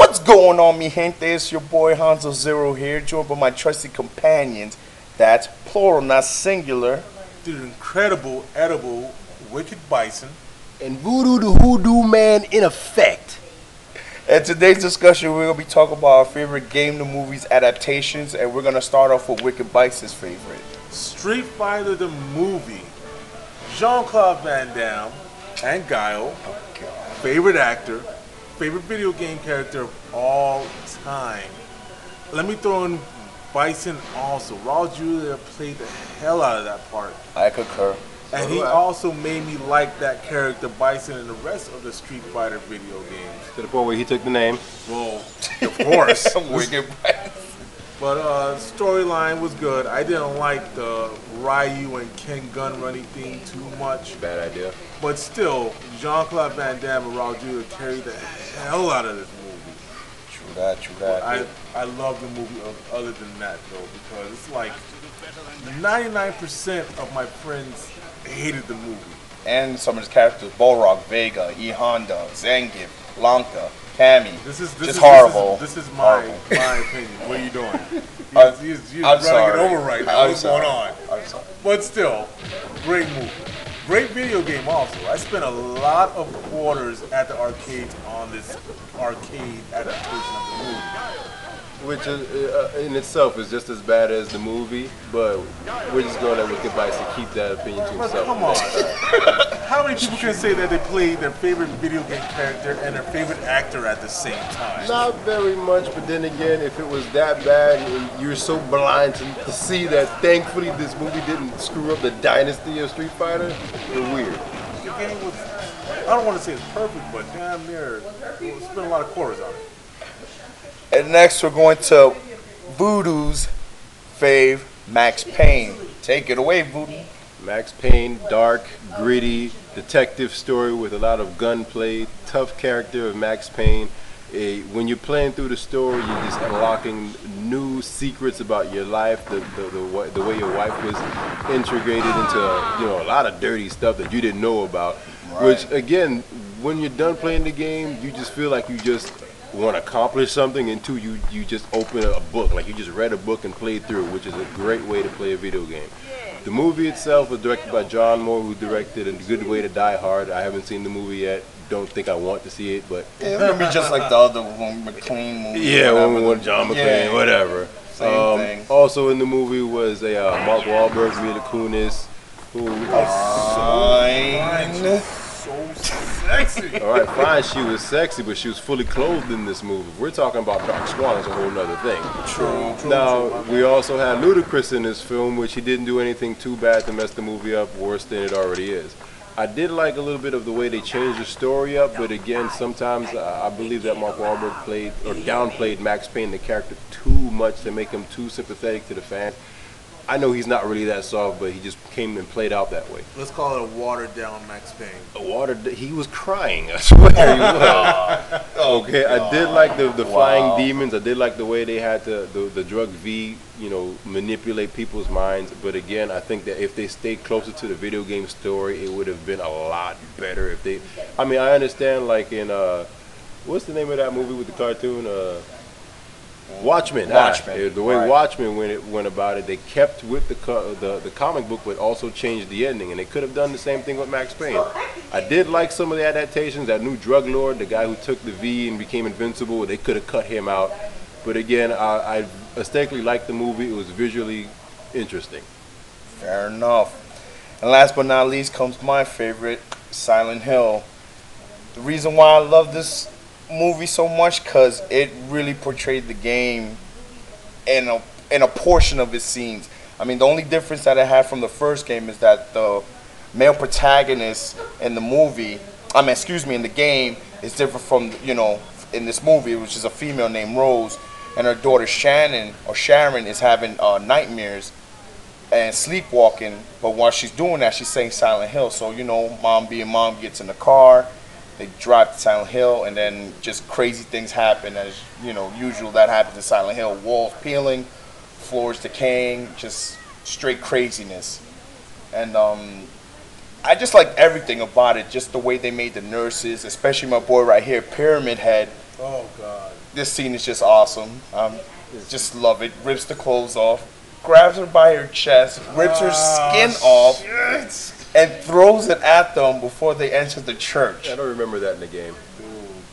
What's going on, mi gente? It's your boy Hanzo Zero here, joined by my trusty companions. That's plural, not singular. The incredible, edible, wicked bison. And Voodoo the Hoodoo Man in effect. In today's discussion, we're going to be talking about our favorite game to movies adaptations, and we're going to start off with Wicked Bison's favorite. Street Fighter the movie. Jean-Claude Van Damme and Guile. Favorite actor. Favorite video game character of all time. Let me throw in Bison also. Raul Julia played the hell out of that part. I concur. And he also made me like that character Bison in the rest of the Street Fighter video games. To the point where he took the name. Well, of course. Wicked Bison. But storyline was good. I didn't like the Ryu and Ken Gun running theme too much. Bad idea. But still, Jean-Claude Van Damme and Raul Julia carried the hell out of this movie. True that. I love the movie other than that, though, because it's like 99% of my friends hated the movie. And some of his characters, Balrog, Vega, E.honda, Zangief, Blanca, Cammy. This is horrible. This is my opinion. What are you doing? You're I'm running sorry. it over right now. What's sorry. going on? I'm sorry. But still, great movie. Great video game also. I spent a lot of quarters at the arcades on this arcade adaptation of the movie. Which in itself is just as bad as the movie, but we're just going to let Wicked Bison keep that opinion to But himself. come on. How many people can say that they played their favorite video game character and their favorite actor at the same time? Not very much, but then again, if it was that bad and you're so blind to see that thankfully this movie didn't screw up the dynasty of Street Fighter, you're weird. The game was, I don't want to say it's perfect, but damn near, we spent a lot of quarters on it. And next, we're going to Voodoo's fave, Max Payne. Take it away, Voodoo. Max Payne, dark, gritty, detective story with a lot of gunplay, tough character of Max Payne. When you're playing through the story, you're just unlocking new secrets about your life, the way your wife was integrated into a lot of dirty stuff that you didn't know about. Right. Which again, when you're done playing the game, you just feel like you just want to accomplish something, and two, you just open a book, like you just read a book and played through, which is a great way to play a video game. The movie itself was directed by John Moore, who directed A Good Way to Die Hard. I haven't seen the movie yet. Don't think I want to see it, but it's gonna be just like the other one, McLean movie. Yeah, one John McClane, whatever. Same thing. Also in the movie was a Mark Wahlberg, Mila Kunis, who So sexy. all right, fine, she was sexy, but she was fully clothed in this movie. We're talking about Dark Swan, it's a whole nother thing. True. Now, we also had Ludacris in this film, which he didn't do anything too bad to mess the movie up, worse than it already is. I did like a little bit of the way they changed the story up, but again, sometimes I believe that Mark Wahlberg played or downplayed Max Payne, the character, too much to make him too sympathetic to the fans. I know he's not really that soft, but he just came and played out that way. Let's call it a watered down Max Payne. He was crying. I swear he was. Okay, I did like the flying demons. I did like the way they had the drug V, manipulate people's minds. But again, I think that if they stayed closer to the video game story, it would have been a lot better. I understand, like in what's the name of that movie with the cartoon? Watchmen. The way Watchmen went about it, they kept with the comic book, but also changed the ending, and they could have done the same thing with Max Payne. I did like some of the adaptations. That new drug lord, the guy who took the V and became invincible, they could have cut him out. But again, I aesthetically liked the movie. It was visually interesting. Fair enough. And last but not least comes my favorite, Silent Hill. The reason why I love this movie so much, because it really portrayed the game in a portion of its scenes. I mean, the only difference that it had from the first game is that the male protagonist in the movie, in the game, is different from, in this movie, which is a female named Rose, and her daughter Sharon is having nightmares and sleepwalking, but while she's doing that, she's saying Silent Hill. So, mom being mom gets in the car, they drive to Silent Hill, and then just crazy things happen, as usual that happens in Silent Hill. Walls peeling, floors decaying, just straight craziness. And I just like everything about it, just the way they made the nurses, especially my boy right here, Pyramid Head. Oh God. This scene is just awesome. Just love it. Rips the clothes off, grabs her by her chest, rips her skin off, Shit. and throws it at them before they enter the church. I don't remember that in the game.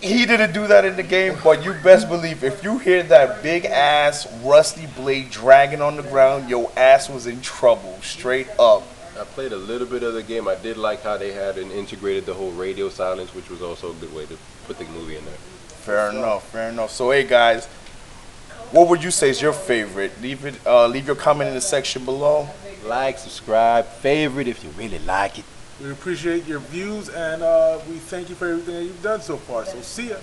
He didn't do that in the game, but you best believe if you hear that big ass rusty blade dragging on the ground, your ass was in trouble, straight up. I played a little bit of the game. I did like how they had and integrated the whole radio silence, which was also a good way to put the movie in there. Fair enough, fair enough. So hey guys, what would you say is your favorite? Leave your comment in the section below. Like, subscribe, favorite if you really like it. We appreciate your views, and we thank you for everything that you've done so far. So see ya.